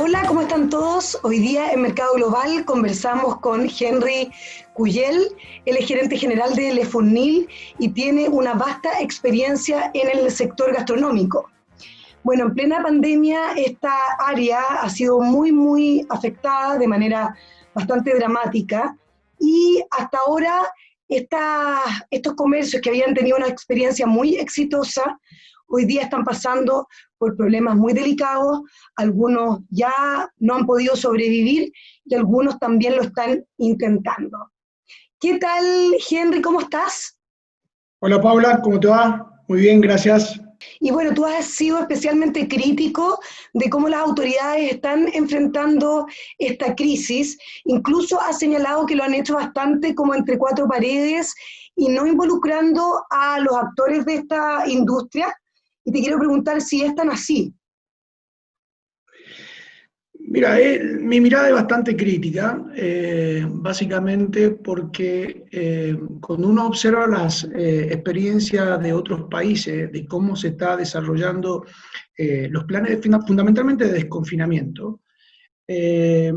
Hola, ¿cómo están todos? Hoy día en Mercado Global conversamos con Henry Cuyel. Él es gerente general de Le Fournil y tiene una vasta experiencia en el sector gastronómico. Bueno, en plena pandemia esta área ha sido muy afectada de manera bastante dramática y hasta ahora estos comercios que habían tenido una experiencia muy exitosa, hoy día están pasando por problemas muy delicados, algunos ya no han podido sobrevivir y algunos también lo están intentando. ¿Qué tal, Henry? ¿Cómo estás? Hola Paula, ¿cómo te va? Muy bien, gracias. Y bueno, tú has sido especialmente crítico de cómo las autoridades están enfrentando esta crisis, incluso has señalado que lo han hecho bastante como entre cuatro paredes y no involucrando a los actores de esta industria. Y te quiero preguntar si es tan así. Mira, mi mirada es bastante crítica, básicamente porque cuando uno observa las experiencias de otros países, de cómo se está desarrollando los planes fundamentalmente de desconfinamiento, eh,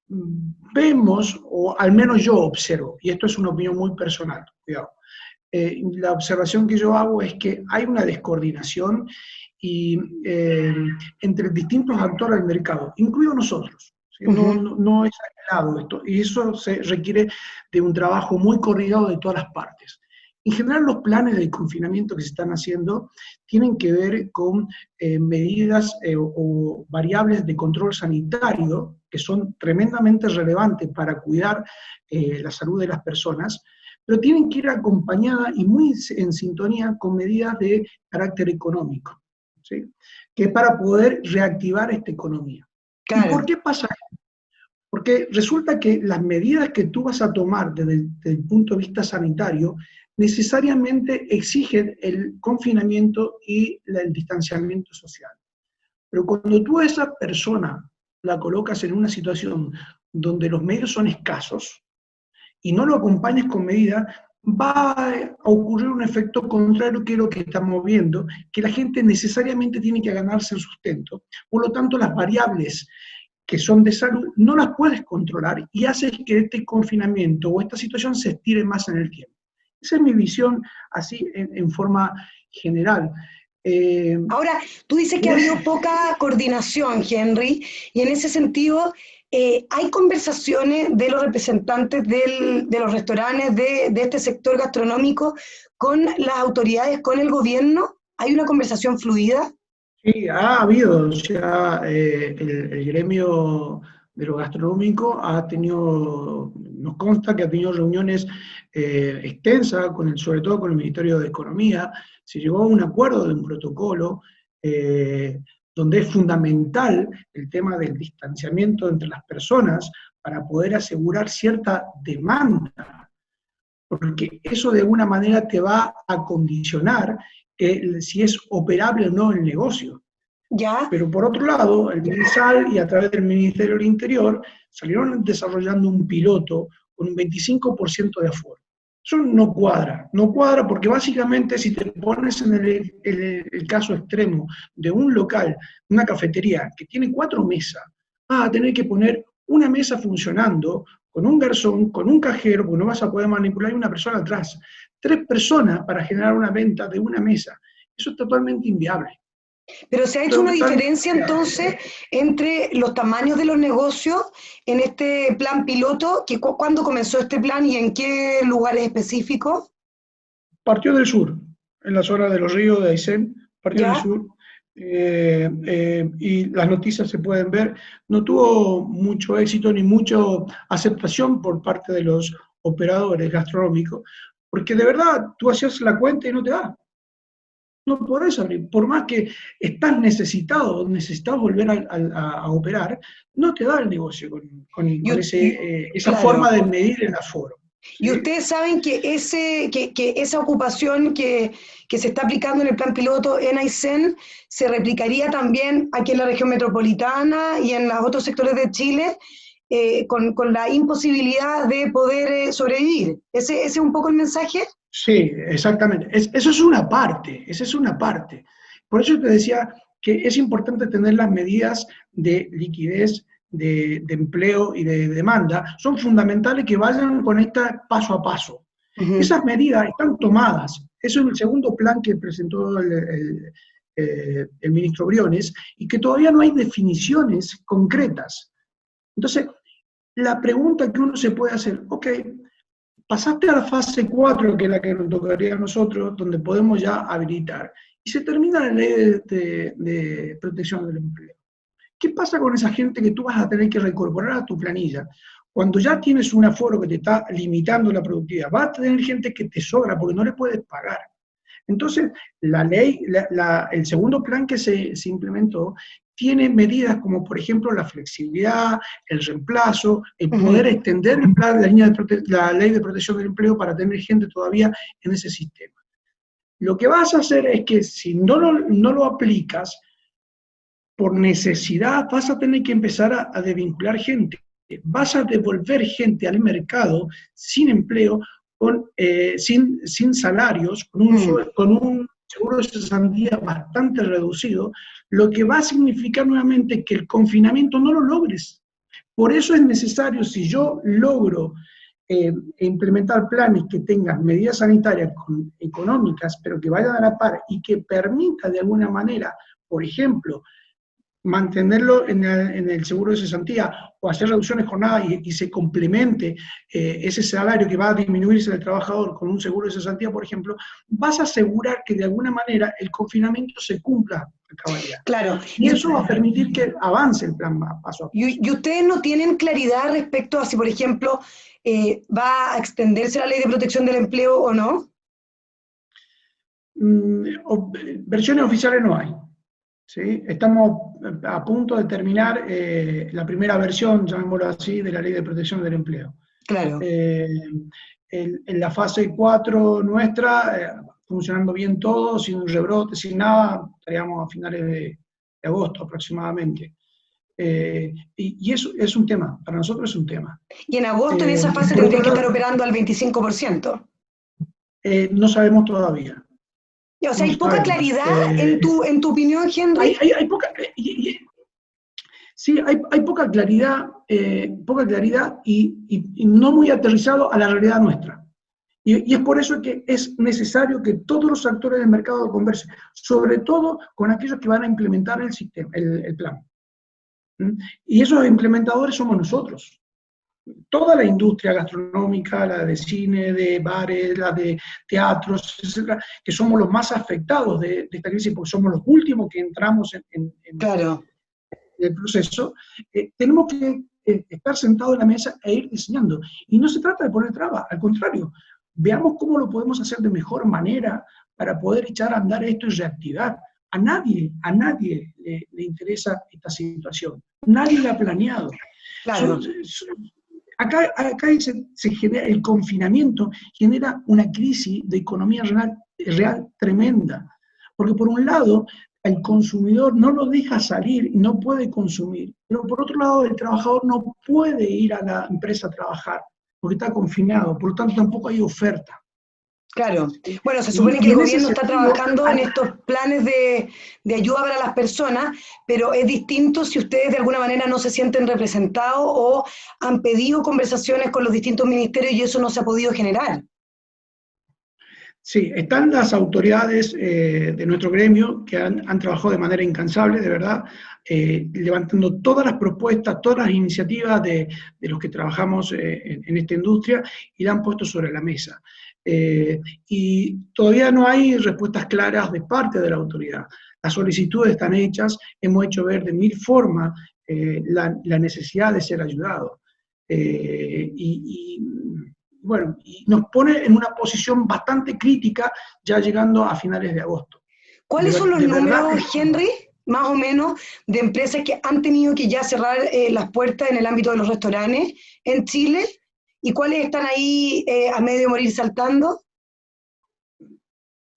vemos, o al menos yo observo, y esto es una opinión muy personal, cuidado, la observación que yo hago es que hay una descoordinación y, entre distintos actores del mercado, incluidos nosotros. ¿Sí? No es aislado esto, y eso se requiere de un trabajo muy coordinado de todas las partes. En general, los planes de confinamiento que se están haciendo tienen que ver con medidas o variables de control sanitario que son tremendamente relevantes para cuidar la salud de las personas, pero tienen que ir acompañadas y muy en sintonía con medidas de carácter económico, ¿sí? Que es para poder reactivar esta economía. ¿Y por Claro. qué pasa esto? Porque resulta que las medidas que tú vas a tomar desde el punto de vista sanitario necesariamente exigen el confinamiento y el distanciamiento social. Pero cuando tú a esa persona la colocas en una situación donde los medios son escasos, y no lo acompañes con medidas, va a ocurrir un efecto contrario que es lo que estamos viendo, que la gente necesariamente tiene que ganarse el sustento. Por lo tanto, las variables que son de salud no las puedes controlar y haces que este confinamiento o esta situación se estire más en el tiempo. Esa es mi visión así en forma general. Eh, Ahora, tú dices que ha habido poca coordinación, Henry, y en ese sentido, ¿hay conversaciones de los representantes de los restaurantes, de este sector gastronómico, con las autoridades, con el gobierno? ¿Hay una conversación fluida? Sí, ha habido ya el gremio de lo gastronómico ha tenido, nos consta que ha tenido reuniones extensas, sobre todo con el Ministerio de Economía, se llegó a un acuerdo de un protocolo donde es fundamental el tema del distanciamiento entre las personas para poder asegurar cierta demanda, porque eso de alguna manera te va a condicionar si es operable o no el negocio. ¿Ya? Pero por otro lado, el MinSal y a través del Ministerio del Interior salieron desarrollando un piloto con un 25% de aforo. Eso no cuadra porque básicamente si te pones en el caso extremo de un local, una cafetería que tiene 4 mesas, vas a tener que poner una mesa funcionando con un garzón, con un cajero, porque no vas a poder manipular a una persona atrás. 3 personas para generar una venta de una mesa. Eso es totalmente inviable. Pero se ha hecho una Totalmente. diferencia entonces entre los tamaños de los negocios en este plan piloto, ¿cuándo comenzó este plan y en qué lugares específicos? Partió del sur, en la zona de los ríos de Aysén, partió del ¿Ya? sur, y las noticias se pueden ver. No tuvo mucho éxito ni mucha aceptación por parte de los operadores gastronómicos, porque de verdad tú hacías la cuenta y no te da. No podés abrir, por más que estás necesitas volver a operar, no te da el negocio con esa Claro. forma de medir el aforo. Y ¿Sí? ustedes saben que, que esa ocupación que se está aplicando en el plan piloto en Aysén se replicaría también aquí en la región metropolitana y en los otros sectores de Chile, con la imposibilidad de poder sobrevivir. ¿Ese es un poco el mensaje? Sí, exactamente. Eso es una parte, esa es una parte. Por eso te decía que es importante tener las medidas de liquidez, de empleo y de demanda, son fundamentales que vayan con esta paso a paso. Esas medidas están tomadas. Eso es el segundo plan que presentó el ministro Briones, y que todavía no hay definiciones concretas. Entonces, la pregunta que uno se puede hacer, ok, pasaste a la fase 4, que es la que nos tocaría a nosotros, donde podemos ya habilitar, y se termina la ley de protección del empleo. ¿Qué pasa con esa gente que tú vas a tener que reincorporar a tu planilla? Cuando ya tienes un aforo que te está limitando la productividad, vas a tener gente que te sobra porque no le puedes pagar. Entonces, la ley, el segundo plan que se implementó, tiene medidas como, por ejemplo, la flexibilidad, el reemplazo, el poder extender el plan, la ley de protección del empleo para tener gente todavía en ese sistema. Lo que vas a hacer es que si no lo aplicas, por necesidad vas a tener que empezar a desvincular gente. Vas a devolver gente al mercado sin empleo, sin salarios, con un seguro de cesantía bastante reducido, lo que va a significar nuevamente que el confinamiento no lo logres. Por eso es necesario, si yo logro implementar planes que tengan medidas sanitarias económicas, pero que vayan a la par y que permita de alguna manera, por ejemplo, mantenerlo en el seguro de cesantía o hacer reducciones de jornada y se complemente ese salario que va a disminuirse del trabajador con un seguro de cesantía, por ejemplo, vas a asegurar que de alguna manera el confinamiento se cumpla a cabalidad. Claro. Y eso va a permitir que avance el plan paso a paso. ¿Y ustedes no tienen claridad respecto a si, por ejemplo, va a extenderse la ley de protección del empleo o no? Versiones oficiales no hay. ¿Sí? Estamos a punto de terminar la primera versión, llamémoslo así, de la Ley de Protección del Empleo. Claro. En la fase 4 nuestra, funcionando bien todo, sin rebrote, sin nada, estaríamos a finales de agosto aproximadamente. Y eso es un tema, para nosotros es un tema. ¿Y en agosto en esa fase tendría que estar operando al 25%? No sabemos todavía. O sea, ¿hay poca claridad en tu opinión, Henry? Hay poca, sí, hay poca claridad y no muy aterrizado a la realidad nuestra. Y es por eso que es necesario que todos los actores del mercado conversen, sobre todo con aquellos que van a implementar el sistema, el plan. Y esos implementadores somos nosotros. Toda la industria gastronómica, la de cine, de bares, la de teatros, etcétera, que somos los más afectados de esta crisis porque somos los últimos que entramos en el proceso, tenemos que estar sentados en la mesa e ir diseñando. Y no se trata de poner trabas, al contrario, veamos cómo lo podemos hacer de mejor manera para poder echar a andar esto y reactivar. A nadie le interesa esta situación, nadie la ha planeado. Claro. Acá se genera, el confinamiento genera una crisis de economía real tremenda, porque por un lado el consumidor no lo deja salir y no puede consumir, pero por otro lado el trabajador no puede ir a la empresa a trabajar porque está confinado, por lo tanto tampoco hay oferta. Claro. Bueno, se supone que el gobierno está trabajando en estos planes de ayuda para las personas, pero es distinto si ustedes de alguna manera no se sienten representados o han pedido conversaciones con los distintos ministerios y eso no se ha podido generar. Sí, están las autoridades de nuestro gremio que han trabajado de manera incansable, de verdad, levantando todas las propuestas, todas las iniciativas de los que trabajamos en esta industria y la han puesto sobre la mesa. Y todavía no hay respuestas claras de parte de la autoridad. Las solicitudes están hechas, hemos hecho ver de mil formas la necesidad de ser ayudado. Bueno, y nos pone en una posición bastante crítica ya llegando a finales de agosto. ¿Cuáles son los números, Henry, más o menos, de empresas que han tenido que ya cerrar las puertas en el ámbito de los restaurantes en Chile? ¿Y cuáles están ahí a medio de morir saltando?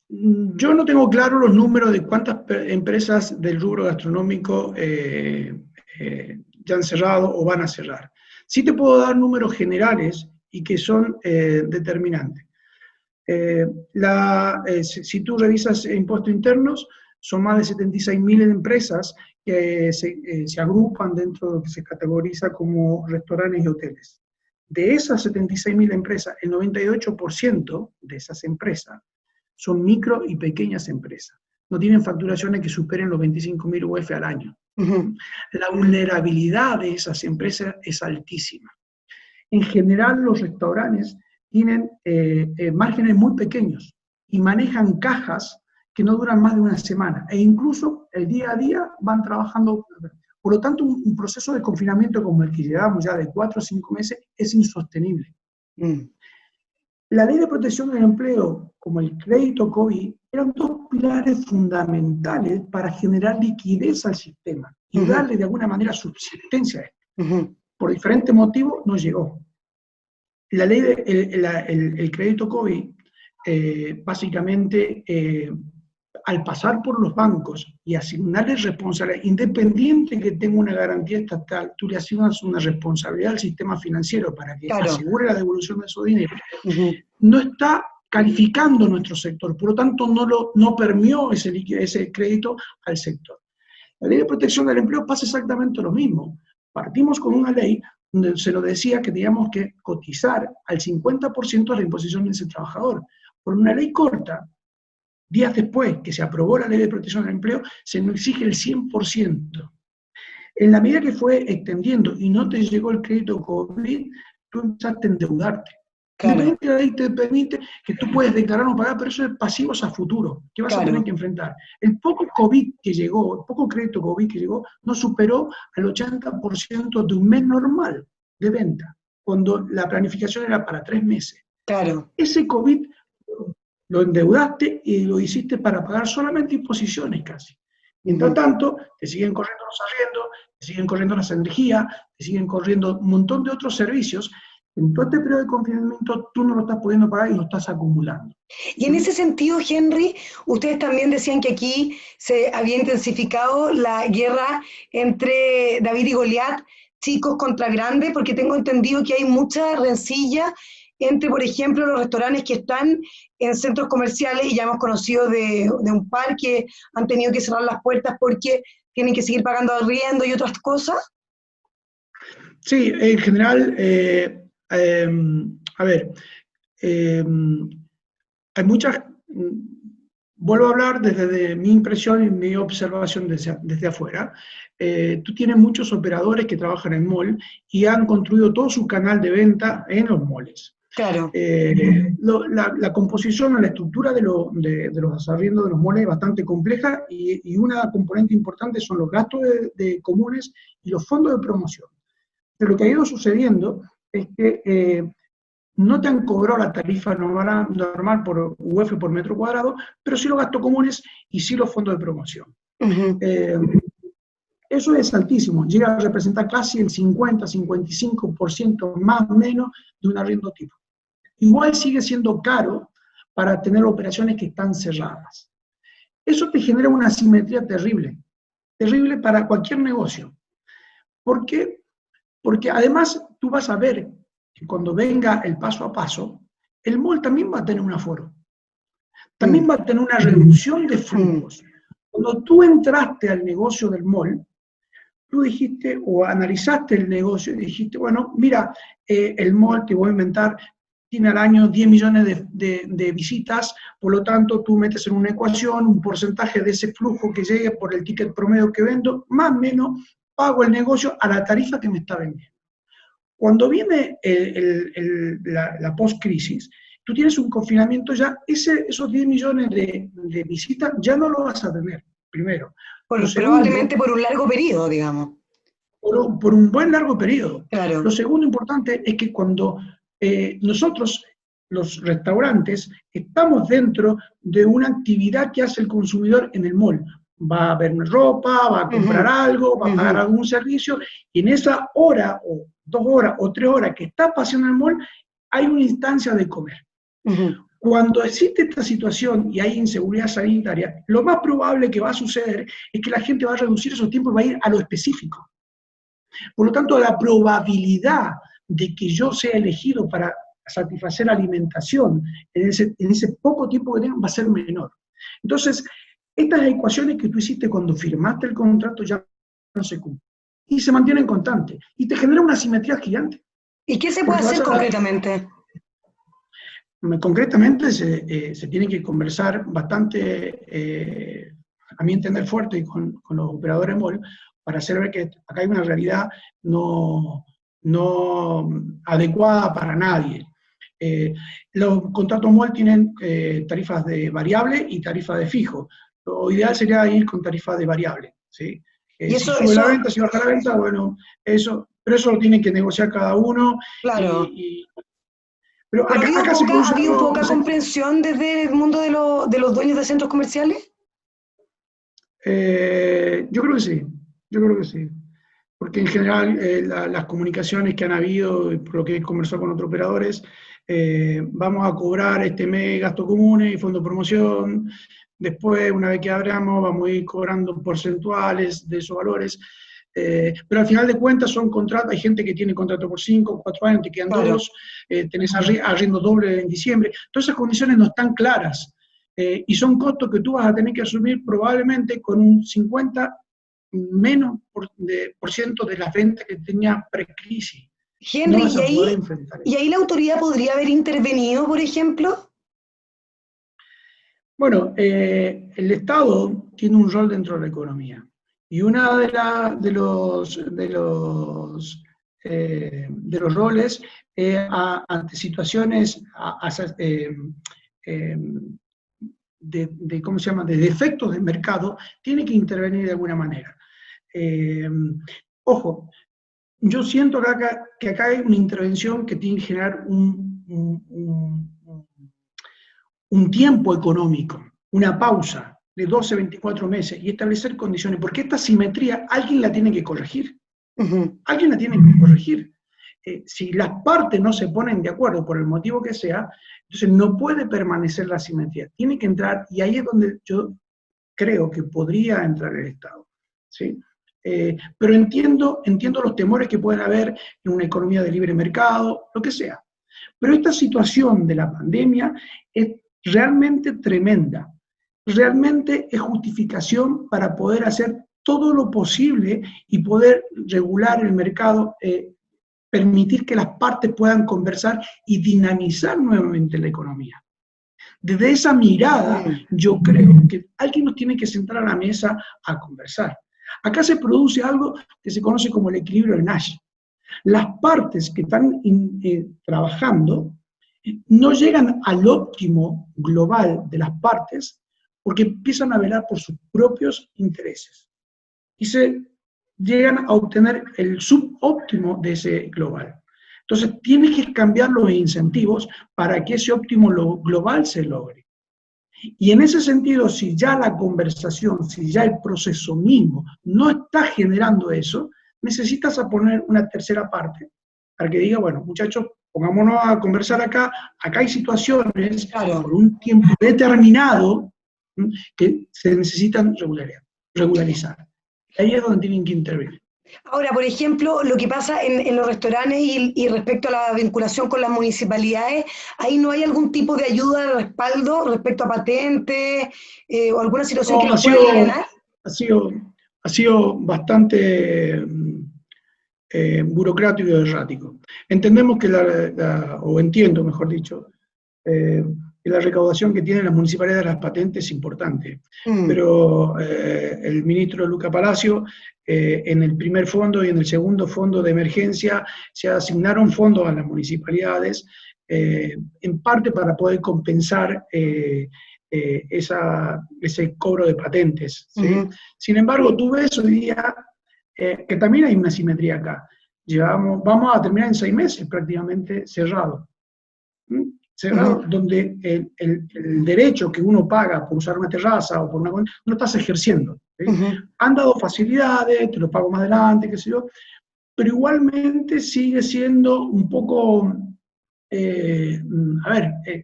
Yo no tengo claro los números de cuántas empresas del rubro gastronómico ya han cerrado o van a cerrar. Sí te puedo dar números generales y que son determinantes. Si tú revisas impuestos internos, son más de 76.000 empresas que se agrupan dentro de lo que se categoriza como restaurantes y hoteles. De esas 76.000 empresas, el 98% de esas empresas son micro y pequeñas empresas. No tienen facturaciones que superen los 25.000 UF al año. La vulnerabilidad de esas empresas es altísima. En general, los restaurantes tienen márgenes muy pequeños y manejan cajas que no duran más de una semana, e incluso el día a día van trabajando. Por lo tanto, un proceso de confinamiento como el que llevamos ya de 4 o 5 meses es insostenible. La Ley de Protección del Empleo, como el crédito COVID, eran dos pilares fundamentales para generar liquidez al sistema y darle de alguna manera subsistencia a esto. Por diferentes motivos no llegó. La ley el crédito COVID, básicamente, al pasar por los bancos y asignarles responsabilidad, independiente que tenga una garantía estatal, tú le asignas una responsabilidad al sistema financiero para que asegure la devolución de esos dineros, no está calificando nuestro sector, por lo tanto no permeó ese crédito al sector. La Ley de Protección del Empleo pasa exactamente lo mismo. Partimos con una ley donde se nos decía que teníamos que cotizar al 50% de la imposición de ese trabajador. Por una ley corta, días después que se aprobó la Ley de Protección del Empleo, se nos exige el 100%. En la medida que fue extendiendo y no te llegó el crédito COVID, tú empezaste a endeudarte. Claro. La ley te permite que tú puedes declarar no pagar, pero eso es pasivos a futuro, que vas a tener que enfrentar. El poco COVID que llegó, el poco crédito COVID que llegó, no superó al 80% de un mes normal de venta, cuando la planificación era para 3 meses. Claro. Ese COVID lo endeudaste y lo hiciste para pagar solamente imposiciones casi. Mientras tanto, te siguen corriendo los arriendos, te siguen corriendo las energías, te siguen corriendo un montón de otros servicios. En todo este periodo de confinamiento tú no lo estás pudiendo pagar y lo estás acumulando. Y en ese sentido, Henry, ustedes también decían que aquí se había intensificado la guerra entre David y Goliat, chicos contra grandes, porque tengo entendido que hay mucha rencilla entre, por ejemplo, los restaurantes que están en centros comerciales, y ya hemos conocido de un par que han tenido que cerrar las puertas porque tienen que seguir pagando arriendo y otras cosas. Sí, en general, a ver, hay muchas, vuelvo a hablar desde mi impresión y mi observación desde afuera. Tú tienes muchos operadores que trabajan en mall y han construido todo su canal de venta en los malls. Claro. La composición o la estructura de los arriendos de los malls es bastante compleja y una componente importante son los gastos de comunes y los fondos de promoción. Pero lo que ha ido sucediendo es que no te han cobrado la tarifa normal por UF por metro cuadrado, pero sí los gastos comunes y sí los fondos de promoción. Eso es altísimo, llega a representar casi el 50-55% más o menos de un arriendo tipo. Igual sigue siendo caro para tener operaciones que están cerradas. Eso te genera una asimetría terrible, terrible para cualquier negocio. ¿Por qué? Porque además tú vas a ver que cuando venga el paso a paso, el mall también va a tener un aforo. También va a tener una reducción de flujos. Cuando tú entraste al negocio del mall, tú dijiste o analizaste el negocio y dijiste, bueno, mira, el mall, te voy a inventar, tiene al año 10 millones de visitas, por lo tanto tú metes en una ecuación un porcentaje de ese flujo que llegue por el ticket promedio que vendo, más o menos pago el negocio a la tarifa que me está vendiendo. Cuando viene la post-crisis, tú tienes un confinamiento ya, esos 10 millones de visitas ya no lo vas a tener, primero. Probablemente por un largo periodo, digamos. Por un buen largo periodo. Claro. Lo segundo importante es que cuando nosotros, los restaurantes, estamos dentro de una actividad que hace el consumidor en el mall. Va a ver ropa, va a comprar algo, va a pagar algún servicio, y en esa hora, o 2 horas, o 3 horas que está paseando en el mall, hay una instancia de comer. Cuando existe esta situación y hay inseguridad sanitaria, lo más probable que va a suceder es que la gente va a reducir esos tiempos y va a ir a lo específico. Por lo tanto, la probabilidad de que yo sea elegido para satisfacer alimentación en ese poco tiempo que tengo va a ser menor. Entonces, estas ecuaciones que tú hiciste cuando firmaste el contrato ya no se cumplen. Y se mantienen constantes. Y te genera una asimetría gigante. ¿Y qué se puede hacer concretamente? Concretamente se tiene que conversar bastante, a mi entender, fuerte con los operadores MOL para hacer ver que acá hay una realidad no adecuada para nadie. Los contratos MOL tienen tarifas de variable y tarifas de fijo. Lo ideal sería ir con tarifas de variable, ¿sí? ¿Y si sube la venta, si baja la venta, bueno, pero eso lo tienen que negociar cada uno. Claro. Pero acá se produce ¿Ha habido poca comprensión desde el mundo de los dueños de centros comerciales? Yo creo que sí. Porque en general las comunicaciones que han habido, por lo que he conversado con otros operadores, vamos a cobrar este mes gastos comunes y fondo de promoción, después, una vez que abramos, vamos a ir cobrando porcentuales de esos valores, pero al final de cuentas son contratos, hay gente que tiene contrato por 5, 4 años, te quedan 2, tenés arriendo doble en diciembre, todas esas condiciones no están claras, y son costos que tú vas a tener que asumir probablemente con un 50 menos por ciento de las ventas que tenía pre-crisis. Henry, no ¿y ahí la autoridad podría haber intervenido, por ejemplo? Bueno, el Estado tiene un rol dentro de la economía. Y uno de los roles ante situaciones ¿cómo se llama?, de defectos del mercado, tiene que intervenir de alguna manera. Ojo, yo siento que acá hay una intervención que tiene que generar un tiempo económico, una pausa de 12, 24 meses y establecer condiciones, porque esta simetría alguien la tiene que corregir. Alguien la tiene que corregir. Si las partes no se ponen de acuerdo por el motivo que sea, entonces no puede permanecer la simetría. Tiene que entrar, y ahí es donde yo creo que podría entrar el Estado, ¿sí? Pero entiendo los temores que pueden haber en una economía de libre mercado, lo que sea. Pero esta situación de la pandemia es realmente tremenda. Realmente es justificación para poder hacer todo lo posible y poder regular el mercado, permitir que las partes puedan conversar y dinamizar nuevamente la economía. Desde esa mirada, yo creo que alguien nos tiene que sentar a la mesa a conversar. Acá se produce algo que se conoce como el equilibrio de Nash. Las partes que están trabajando no llegan al óptimo global de las partes porque empiezan a velar por sus propios intereses. Y se llegan a obtener el subóptimo de ese global. Entonces, tienes que cambiar los incentivos para que ese óptimo global se logre. Y en ese sentido, si ya la conversación, si ya el proceso mismo no está generando eso, necesitas a poner una tercera parte para que diga, bueno, muchachos, pongámonos a conversar acá hay situaciones por un tiempo determinado que se necesitan regularizar. Ahí es donde tienen que intervenir. Ahora, por ejemplo, lo que pasa en los restaurantes y respecto a la vinculación con las municipalidades, ¿ahí no hay algún tipo de ayuda de respaldo respecto a patentes o alguna situación que los pueda aliviar? Ha sido bastante burocrático y errático. Entendemos que o entiendo, mejor dicho, que la recaudación que tienen las municipalidades de las patentes es importante, pero el ministro Luca Palacio, en el primer fondo y en el segundo fondo de emergencia, se asignaron fondos a las municipalidades, en parte para poder compensar ese cobro de patentes, ¿sí? Sin embargo, tú ves hoy día que también hay una simetría acá. Vamos a terminar en 6 meses prácticamente cerrado. Cerrado, donde el derecho que uno paga por usar una terraza o por una... no lo estás ejerciendo. ¿Sí? Han dado facilidades, te lo pago más adelante, qué sé yo, pero igualmente sigue siendo un poco... de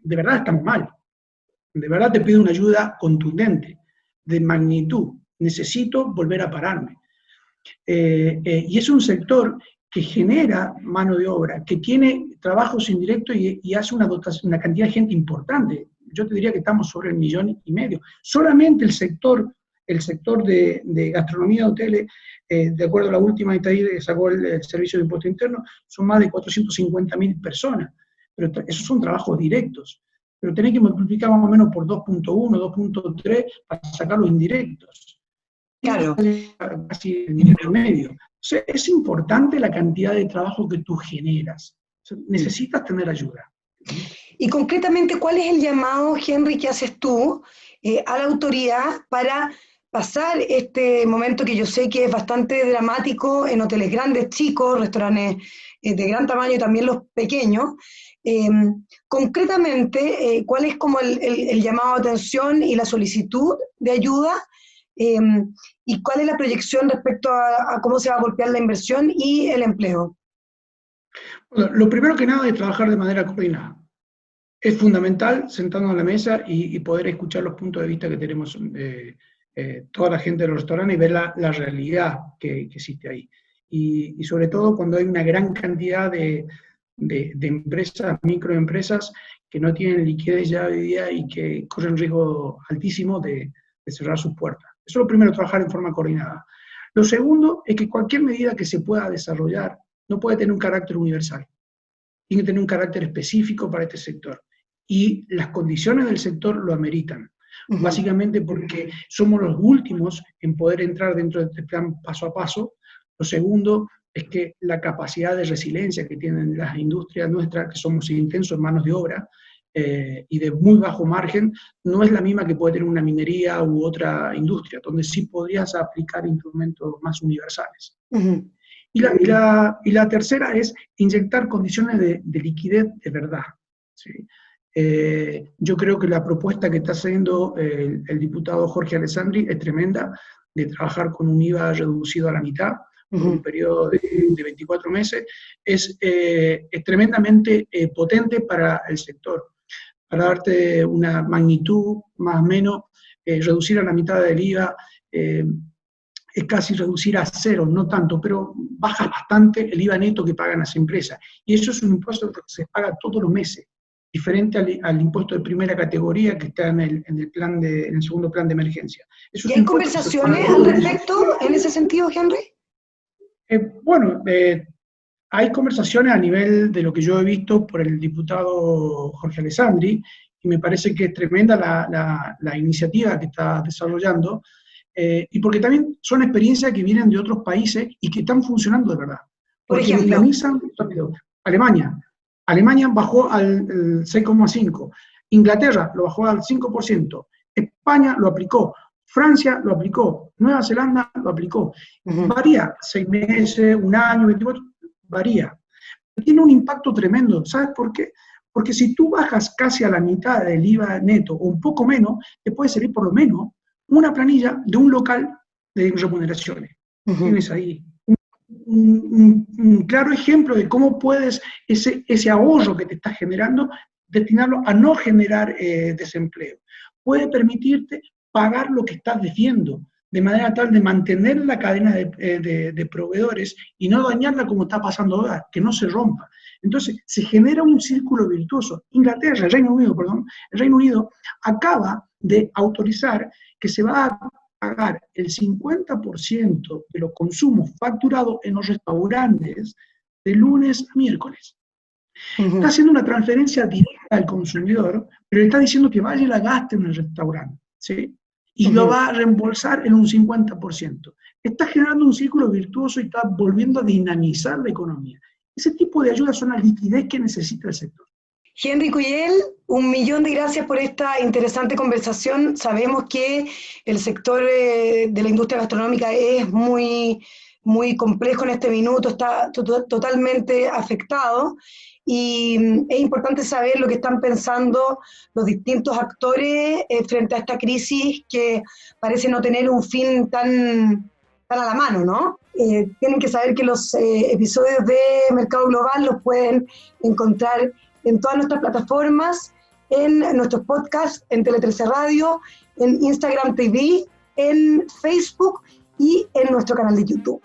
verdad estamos mal. De verdad te pido una ayuda contundente, de magnitud. Necesito volver a pararme. Y es un sector que genera mano de obra, que tiene trabajos indirectos y hace una cantidad de gente importante. yo te diría que estamos sobre 1,5 millones. Solamente el sector de gastronomía y hoteles, de acuerdo a la última estadística que sacó el Servicio de Impuesto Interno, son más de 450.000 personas. Pero esos son trabajos directos. Pero tenés que multiplicar más o menos por 2.1, 2.3 para sacar los indirectos. Claro. Casi el dinero medio. O sea, es importante la cantidad de trabajo que tú generas. O sea, necesitas tener ayuda. Y concretamente, ¿cuál es el llamado, Henry, que haces tú a la autoridad para pasar este momento que yo sé que es bastante dramático en hoteles grandes, chicos, restaurantes de gran tamaño y también los pequeños? Concretamente, ¿cuál es como el llamado de atención y la solicitud de ayuda? ¿Y cuál es la proyección respecto a cómo se va a golpear la inversión y el empleo? Bueno, lo primero que nada es trabajar de manera coordinada. Es fundamental sentarnos a la mesa y poder escuchar los puntos de vista que tenemos toda la gente de los restaurantes y ver la realidad que existe ahí. Y sobre todo cuando hay una gran cantidad de empresas, microempresas, que no tienen liquidez ya hoy día y que corren riesgo altísimo de cerrar sus puertas. Eso es lo primero, trabajar en forma coordinada. Lo segundo es que cualquier medida que se pueda desarrollar no puede tener un carácter universal. Tiene que tener un carácter específico para este sector. Y las condiciones del sector lo ameritan. Básicamente porque somos los últimos en poder entrar dentro de este plan paso a paso. Lo segundo es que la capacidad de resiliencia que tienen las industrias nuestras, que somos intensos en manos de obra y de muy bajo margen, no es la misma que puede tener una minería u otra industria, donde sí podrías aplicar instrumentos más universales. Y la tercera es inyectar condiciones de liquidez de verdad. ¿Sí? Yo creo que la propuesta que está haciendo el diputado Jorge Alessandri es tremenda, de trabajar con un IVA reducido a la mitad, por un periodo de 24 meses, es tremendamente potente para el sector. Para darte una magnitud, más o menos, reducir a la mitad del IVA es casi reducir a cero, no tanto, pero baja bastante el IVA neto que pagan las empresas. Y eso es un impuesto que se paga todos los meses, diferente al impuesto de primera categoría que está en el segundo plan de emergencia. Eso ¿Y hay conversaciones al respecto en ese sentido, Henry? Hay conversaciones a nivel de lo que yo he visto por el diputado Jorge Alessandri, y me parece que es tremenda la iniciativa que está desarrollando, y porque también son experiencias que vienen de otros países y que están funcionando de verdad. Por Porque ejemplo, dinamizan rápido. Alemania bajó al 6,5%, Inglaterra lo bajó al 5%, España lo aplicó, Francia lo aplicó, Nueva Zelanda lo aplicó. Varía, 6 meses, 1 año, 24, varía. Tiene un impacto tremendo, ¿sabes por qué? Porque si tú bajas casi a la mitad del IVA neto, o un poco menos, te puede salir por lo menos una planilla de un local de remuneraciones. Tienes ahí un claro ejemplo de cómo puedes ese ahorro que te estás generando, destinarlo a no generar desempleo. Puede permitirte pagar lo que estás debiendo, de manera tal de mantener la cadena de proveedores y no dañarla como está pasando ahora, que no se rompa. Entonces, se genera un círculo virtuoso. El Reino Unido acaba de autorizar que se va a pagar el 50% de los consumos facturados en los restaurantes de lunes a miércoles. Está haciendo una transferencia directa al consumidor, pero le está diciendo que vaya y la gaste en el restaurante, ¿sí? Y lo va a reembolsar en un 50%. Está generando un círculo virtuoso y está volviendo a dinamizar la economía. Ese tipo de ayudas son la liquidez que necesita el sector. Henry Cuyel, 1.000.000 de gracias por esta interesante conversación. Sabemos que el sector de la industria gastronómica es muy, muy complejo en este minuto, está totalmente afectado, y es importante saber lo que están pensando los distintos actores frente a esta crisis que parece no tener un fin tan a la mano, ¿no? Tienen que saber que los episodios de Mercado Global los pueden encontrar en todas nuestras plataformas, en nuestros podcasts, en Tele 13 Radio, en Instagram TV, en Facebook y en nuestro canal de YouTube.